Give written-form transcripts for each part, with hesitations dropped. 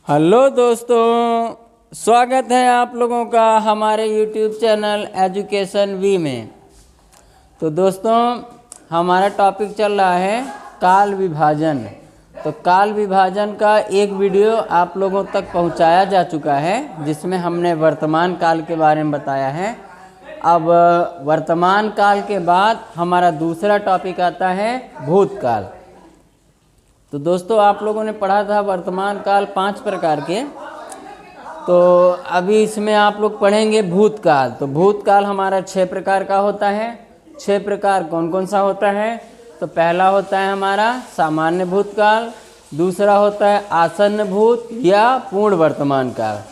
Hello दोस्तों, स्वागत है आप लोगों का हमारे YouTube चैनल एजुकेशन वी में। तो दोस्तों, हमारा टॉपिक चल रहा है काल विभाजन। तो काल विभाजन का एक वीडियो आप लोगों तक पहुंचाया जा चुका है, जिसमें हमने वर्तमान काल के बारे में बताया है। अब वर्तमान काल के बाद हमारा दूसरा टॉपिक आता है भूतकाल। तो दोस्तों, आप लोगों ने पढ़ा था वर्तमान काल 5 प्रकार के। तो अभी इसमें आप लोग पढ़ेंगे भूतकाल। तो भूतकाल हमारा 6 प्रकार का होता है। 6 प्रकार कौन कौन सा होता है? तो पहला होता है हमारा सामान्य भूतकाल, दूसरा होता है आसन्न भूत या पूर्ण वर्तमान काल,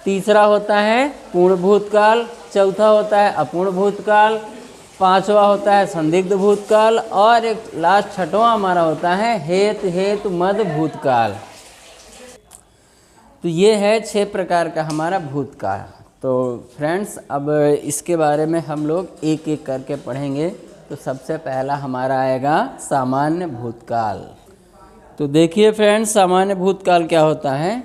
तीसरा होता है पूर्ण भूतकाल, चौथा होता है अपूर्ण भूतकाल, पांचवा होता है संदिग्ध भूतकाल और एक लास्ट छठवां हमारा होता है हेतु मद भूतकाल। तो ये है 6 प्रकार का हमारा भूतकाल। तो फ्रेंड्स, अब इसके बारे में हम लोग एक एक करके पढ़ेंगे। तो सबसे पहला हमारा आएगा सामान्य भूतकाल। तो देखिए फ्रेंड्स, सामान्य भूतकाल क्या होता है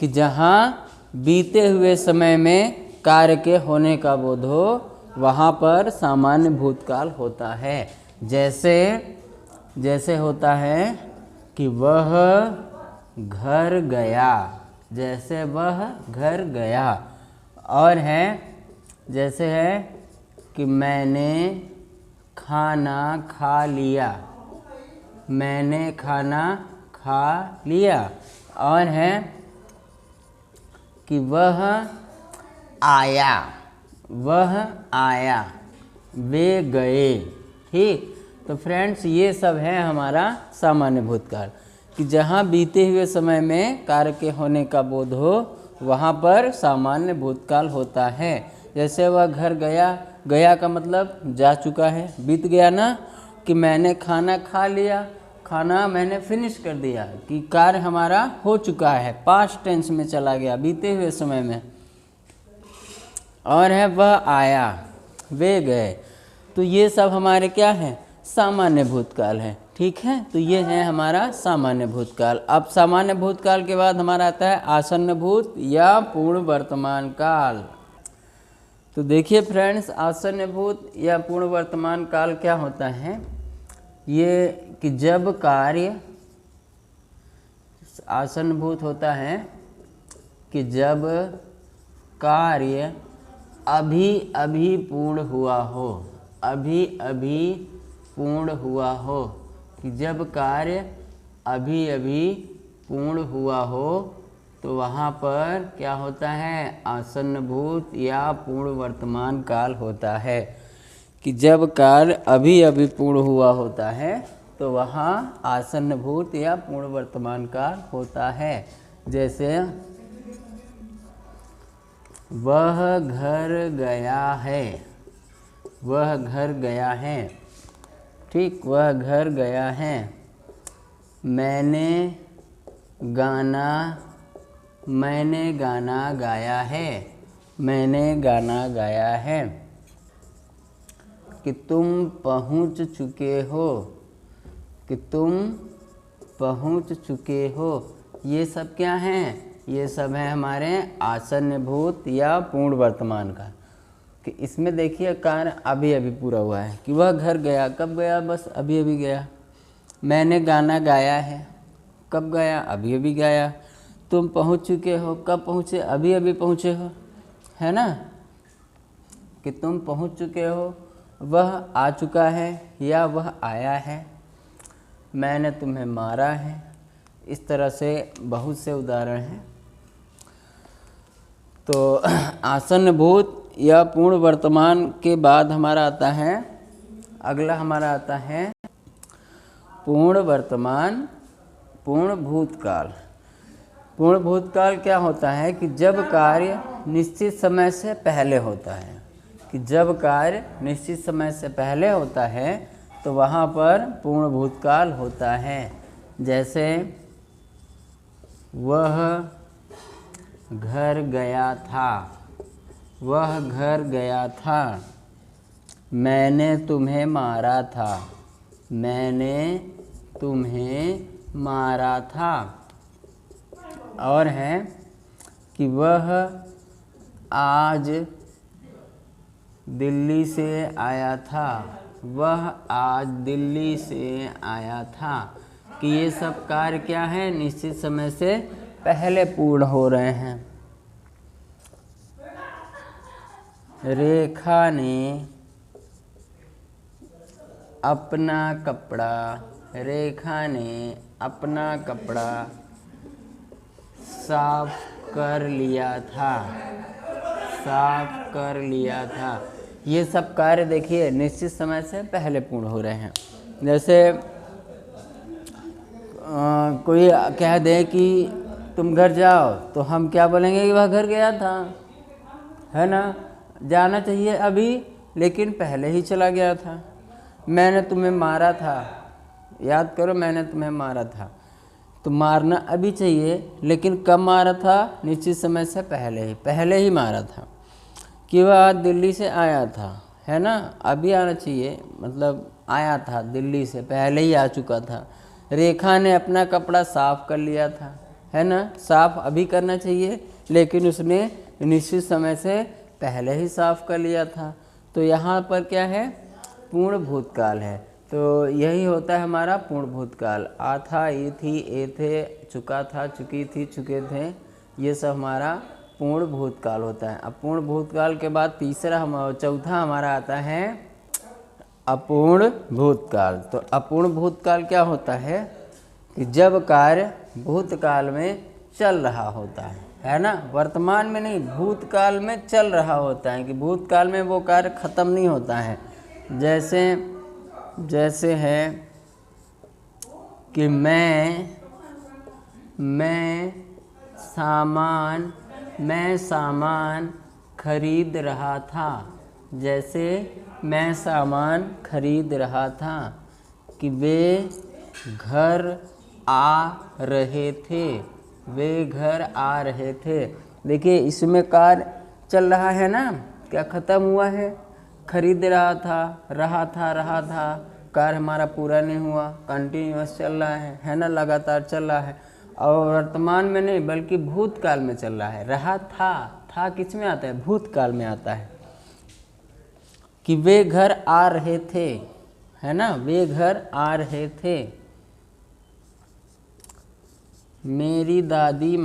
कि जहाँ बीते हुए समय में कार्य के होने का बोध हो, वहाँ पर सामान्य भूतकाल होता है। जैसे होता है कि वह घर गया, जैसे वह घर गया। और है जैसे है कि मैंने खाना खा लिया, मैंने खाना खा लिया। और है कि वह आया, वह आया, वे गए। ठीक। तो फ्रेंड्स, ये सब है हमारा सामान्य भूतकाल कि जहाँ बीते हुए समय में कार्य के होने का बोध हो, वहाँ पर सामान्य भूतकाल होता है। जैसे वह घर गया, गया का मतलब जा चुका है, बीत गया ना, कि मैंने खाना खा लिया, खाना मैंने फिनिश कर दिया, कि कार्य हमारा हो चुका है, पास्ट टेंस में चला गया बीते हुए समय में। और है वह आया, वे गए। तो ये सब हमारे क्या है? सामान्य भूतकाल है। ठीक है। तो ये है हमारा सामान्य भूतकाल। अब सामान्य भूतकाल के बाद हमारा आता है आसन्न भूत या पूर्ण वर्तमान काल। तो देखिए फ्रेंड्स, आसन्न भूत या पूर्ण वर्तमान काल क्या होता है? ये कि जब कार्य, आसन्न भूत होता है कि जब कार्य अभी अभी पूर्ण हुआ हो, अभी अभी पूर्ण हुआ हो, कि जब कार्य अभी अभी पूर्ण हुआ हो, तो वहाँ पर क्या होता है? आसन्न भूत या पूर्ण वर्तमान काल होता है। कि जब कार्य अभी अभी पूर्ण हुआ होता है, तो वहाँ आसन्न भूत या पूर्ण वर्तमान काल होता है। जैसे वह घर गया है, वह घर गया है। ठीक, वह घर गया है। मैंने गाना गाया है, मैंने गाना गाया है। कि तुम पहुँच चुके हो, कि तुम पहुँच चुके हो। ये सब क्या हैं? ये सब है हमारे आसन्न भूत या पूर्ण वर्तमान का। कि इसमें देखिए कार्य अभी अभी पूरा हुआ है। कि वह घर गया, कब गया? बस अभी अभी गया। मैंने गाना गाया है, कब गया? अभी अभी गाया। तुम पहुंच चुके हो, कब पहुँचे? अभी अभी पहुँचे हो, है ना। कि तुम पहुंच चुके हो, वह आ चुका है या वह आया है। मैंने तुम्हें मारा है। इस तरह से बहुत से उदाहरण हैं। तो आसन्न भूत या पूर्ण वर्तमान के बाद हमारा आता है, अगला हमारा आता है पूर्ण वर्तमान, पूर्ण भूतकाल। पूर्ण भूतकाल क्या होता है? कि जब कार्य निश्चित समय से पहले होता है, कि जब कार्य निश्चित समय से पहले होता है, तो वहाँ पर पूर्ण भूतकाल होता है। जैसे वह घर गया था, वह घर गया था। मैंने तुम्हें मारा था, मैंने तुम्हें मारा था। और है कि वह आज दिल्ली से आया था, वह आज दिल्ली से आया था। कि ये सब कार्य क्या है, निश्चित समय से पहले पूर्ण हो रहे हैं। रेखा ने अपना कपड़ा, रेखा ने अपना कपड़ा साफ कर लिया था, साफ कर लिया था। ये सब कार्य देखिए निश्चित समय से पहले पूर्ण हो रहे हैं। जैसे कोई कह दे कि तुम घर जाओ, तो हम क्या बोलेंगे कि वह घर गया था, है ना। जाना चाहिए अभी, लेकिन पहले ही चला गया था। मैंने तुम्हें मारा था, याद करो, मैंने तुम्हें मारा था। तो मारना अभी चाहिए, लेकिन कब मारा था, निश्चित समय से पहले ही मारा था। कि वह दिल्ली से आया था, है ना, अभी आना चाहिए, मतलब आया था दिल्ली से, पहले ही आ चुका था। रेखा ने अपना कपड़ा साफ कर लिया था, है ना, साफ अभी करना चाहिए, लेकिन उसने निश्चित समय से पहले ही साफ कर लिया था। तो यहाँ पर क्या है, पूर्ण भूतकाल है। तो यही होता है हमारा पूर्ण भूतकाल। आ था, ई थी, ए थे, चुका था, चुकी थी, चुके थे, ये सब हमारा पूर्ण भूतकाल होता है। अब पूर्ण भूतकाल के बाद चौथा हमारा आता है अपूर्ण भूतकाल। तो अपूर्ण भूतकाल क्या होता है कि जब कार्य भूतकाल में चल रहा होता है ना, वर्तमान में नहीं, भूतकाल में चल रहा होता है। कि भूतकाल में वो कार्य खत्म नहीं होता है। जैसे है कि मैं सामान खरीद रहा था। जैसे मैं सामान खरीद रहा था। कि वे घर आ रहे थे, वे घर आ रहे थे। देखिए इसमें कार्य चल रहा है ना, क्या खत्म हुआ है, खरीद रहा था, कार्य हमारा पूरा नहीं हुआ, कंटिन्यूअस चल रहा है ना, लगातार चल रहा है। और वर्तमान में नहीं, बल्कि भूतकाल में चल रहा है। रहा था किस में आता है, भूतकाल में आता है। कि वे घर आ रहे थे, है ना, वे घर आ रहे थे। मेरी दादी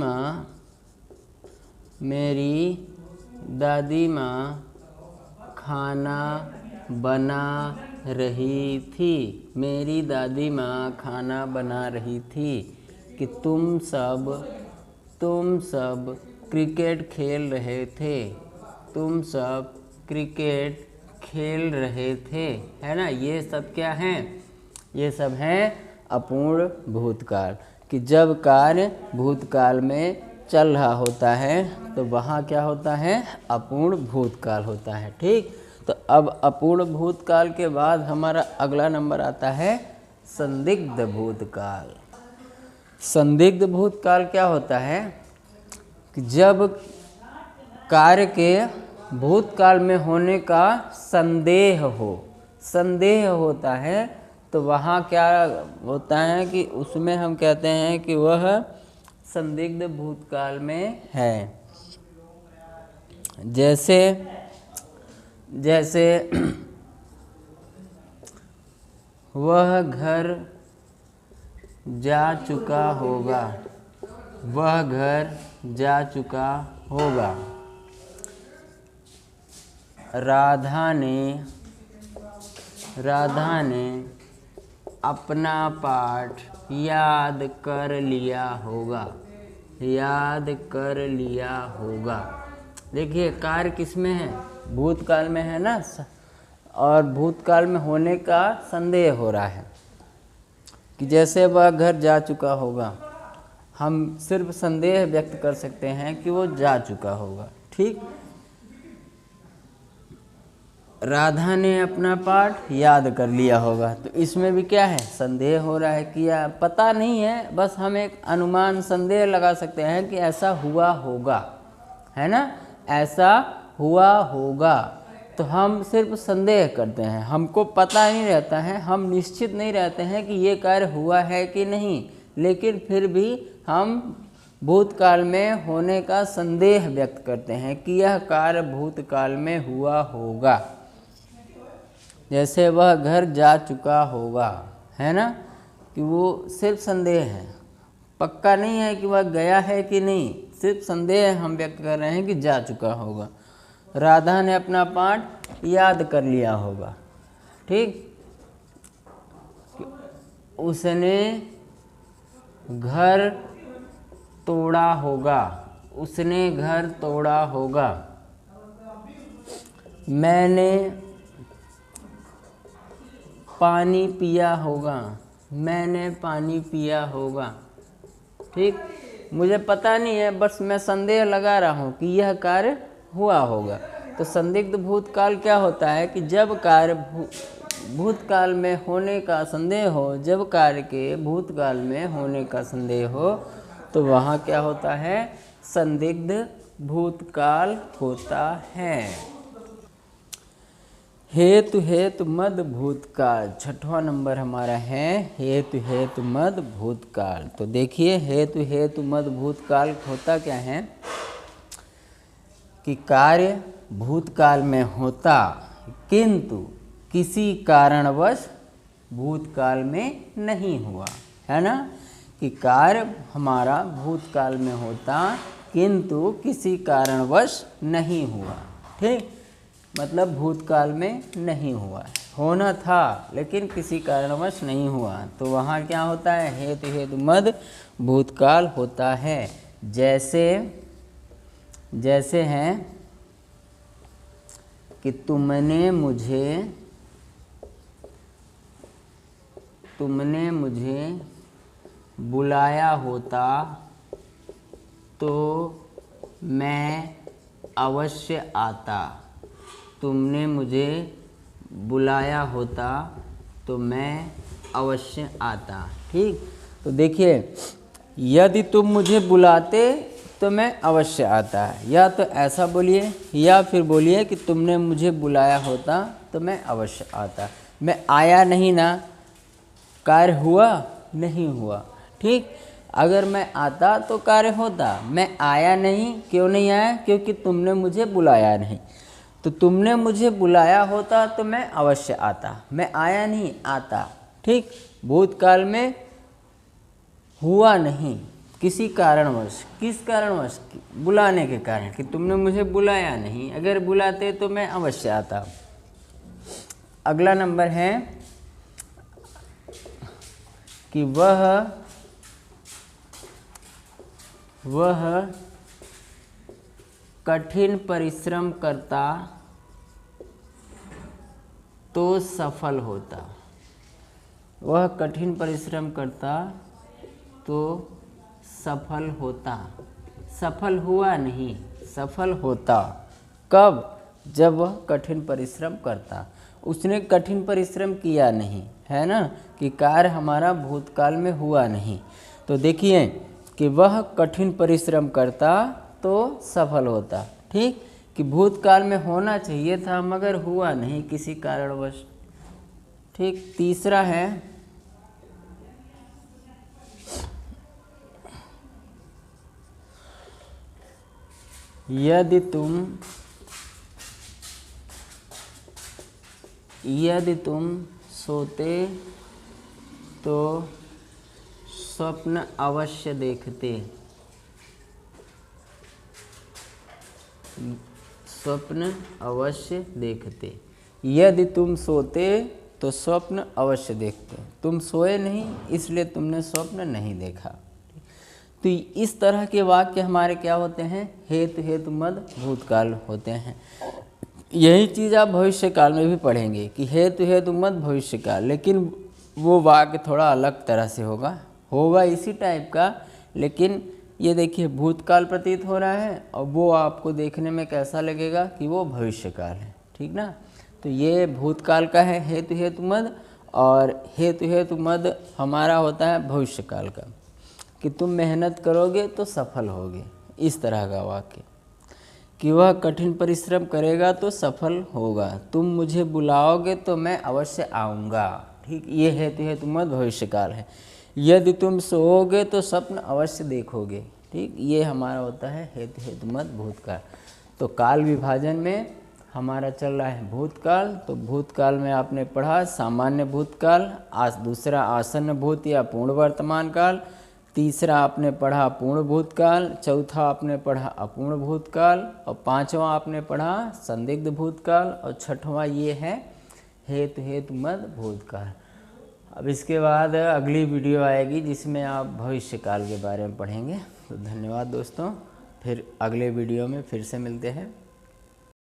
माँ खाना बना रही थी। मेरी दादी माँ खाना बना रही थी। कि तुम सब क्रिकेट खेल रहे थे, तुम सब क्रिकेट खेल रहे थे, है ना। ये सब क्या हैं, ये सब हैं अपूर्ण भूतकाल। कि जब कार्य भूतकाल में चल रहा होता है तो वहाँ क्या होता है, अपूर्ण भूतकाल होता है। ठीक, तो अब अपूर्ण भूतकाल के बाद हमारा अगला नंबर आता है संदिग्ध भूतकाल। संदिग्ध भूतकाल क्या होता है कि जब कार्य के भूतकाल में होने का संदेह होता है, तो वहाँ क्या होता है कि उसमें हम कहते हैं कि वह संदिग्ध भूतकाल में है। जैसे वह घर जा चुका होगा, वह घर जा चुका होगा। राधा ने अपना पाठ याद कर लिया होगा। देखिए कार्य किस में है, भूतकाल में है ना, और भूतकाल में होने का संदेह हो रहा है। कि जैसे वह घर जा चुका होगा, हम सिर्फ संदेह व्यक्त कर सकते हैं कि वो जा चुका होगा। ठीक, राधा ने अपना पाठ याद कर लिया होगा, तो इसमें भी क्या है, संदेह हो रहा है कि या पता नहीं है, बस हम एक अनुमान संदेह लगा सकते हैं कि ऐसा हुआ होगा, है ना, ऐसा हुआ होगा। तो हम सिर्फ संदेह करते हैं, हमको पता नहीं रहता है, हम निश्चित नहीं रहते हैं कि ये कार्य हुआ है कि नहीं, लेकिन फिर भी हम भूतकाल में होने का संदेह व्यक्त करते हैं कि यह कार्य भूतकाल में हुआ होगा। जैसे वह घर जा चुका होगा, है ना, कि वो सिर्फ संदेह है, पक्का नहीं है कि वह गया है कि नहीं, सिर्फ संदेह हम व्यक्त कर रहे हैं कि जा चुका होगा। राधा ने अपना पाठ याद कर लिया होगा, ठीक। उसने घर तोड़ा होगा, उसने घर तोड़ा होगा। मैंने पानी पिया होगा, मैंने पानी पिया होगा, ठीक। मुझे पता नहीं है, बस मैं संदेह लगा रहा हूँ कि यह कार्य हुआ होगा। तो संदिग्ध भूतकाल क्या होता है कि जब कार्य भूतकाल में होने का संदेह हो, जब कार्य के भूतकाल में होने का संदेह हो तो वहाँ क्या होता है, संदिग्ध भूतकाल होता है। हेतु हेतु मद भूतकाल, छठवां नंबर हमारा है हेतु हेतु मद भूतकाल। तो देखिए हेतु हेतु मद भूतकाल होता क्या है कि कार्य भूतकाल में होता किंतु किसी कारणवश भूतकाल में नहीं हुआ, है ना, कि कार्य हमारा भूतकाल में होता किंतु किसी कारणवश नहीं हुआ, ठीक। मतलब भूतकाल में नहीं हुआ, होना था लेकिन किसी कारणवश नहीं हुआ, तो वहाँ क्या होता है, हेतु हेतु मद भूतकाल होता है। जैसे हैं कि तुमने मुझे बुलाया होता तो मैं अवश्य आता, तुमने मुझे बुलाया होता तो मैं अवश्य आता, ठीक। तो देखिए यदि तुम मुझे बुलाते तो मैं अवश्य आता, या तो ऐसा बोलिए या फिर बोलिए कि तुमने मुझे बुलाया होता तो मैं अवश्य आता। मैं आया नहीं ना, कार्य हुआ नहीं हुआ, ठीक। अगर मैं आता तो कार्य होता, मैं आया नहीं, क्यों नहीं आया, क्योंकि तुमने मुझे बुलाया नहीं। तो तुमने मुझे बुलाया होता तो मैं अवश्य आता, मैं आया नहीं, आता, ठीक। भूतकाल में हुआ नहीं, किसी कारणवश, किस कारणवश, बुलाने के कारण, कि तुमने मुझे बुलाया नहीं, अगर बुलाते तो मैं अवश्य आता। अगला नंबर है कि वह कठिन परिश्रम करता तो सफल होता, वह कठिन परिश्रम करता तो सफल होता, सफल हुआ नहीं, सफल होता। कब, जब वह कठिन परिश्रम करता, उसने कठिन परिश्रम किया नहीं, है ना, कि कार्य हमारा भूतकाल में हुआ नहीं। तो देखिए कि वह कठिन परिश्रम करता तो सफल होता, ठीक, कि भूतकाल में होना चाहिए था मगर हुआ नहीं किसी कारणवश, ठीक। तीसरा है यदि तुम सोते तो स्वप्न अवश्य देखते, स्वप्न अवश्य देखते। यदि तुम सोते तो स्वप्न अवश्य देखते, तुम सोए नहीं इसलिए तुमने स्वप्न नहीं देखा। तो इस तरह के वाक्य हमारे क्या होते हैं, हेतु हेतु मद भूतकाल होते हैं। यही चीज़ आप भविष्य काल में भी पढ़ेंगे कि हेतु हेतु मद भविष्य काल, लेकिन वो वाक्य थोड़ा अलग तरह से होगा इसी टाइप का, लेकिन ये देखिए भूतकाल प्रतीत हो रहा है और वो आपको देखने में कैसा लगेगा कि वो भविष्य काल है, ठीक ना। तो ये भूतकाल का है हेतु हेतु मद, और हेतु हेतु मद हमारा होता है भविष्य काल का, कि तुम मेहनत करोगे तो सफल होगे, इस तरह का वाक्य, कि वह कठिन परिश्रम करेगा तो सफल होगा, तुम मुझे बुलाओगे तो मैं अवश्य आऊँगा, ठीक। ये हेतु हेतु मद भविष्य काल है। यदि तुम सोओगे तो स्वप्न अवश्य देखोगे, ठीक, ये हमारा होता है हेतु हेतु मत भूतकाल। तो काल विभाजन में हमारा चल रहा है भूतकाल। तो भूतकाल में आपने पढ़ा सामान्य भूतकाल, दूसरा आसन्न भूत या पूर्ण वर्तमान काल, तीसरा आपने पढ़ा पूर्ण भूतकाल, चौथा आपने पढ़ा अपूर्ण भूतकाल, और पांचवा आपने पढ़ा संदिग्ध भूतकाल, और छठवां ये है हेतु हेतु मत भूतकाल। अब इसके बाद अगली वीडियो आएगी जिसमें आप भविष्य काल के बारे में पढ़ेंगे। तो धन्यवाद दोस्तों, फिर अगले वीडियो में फिर से मिलते हैं।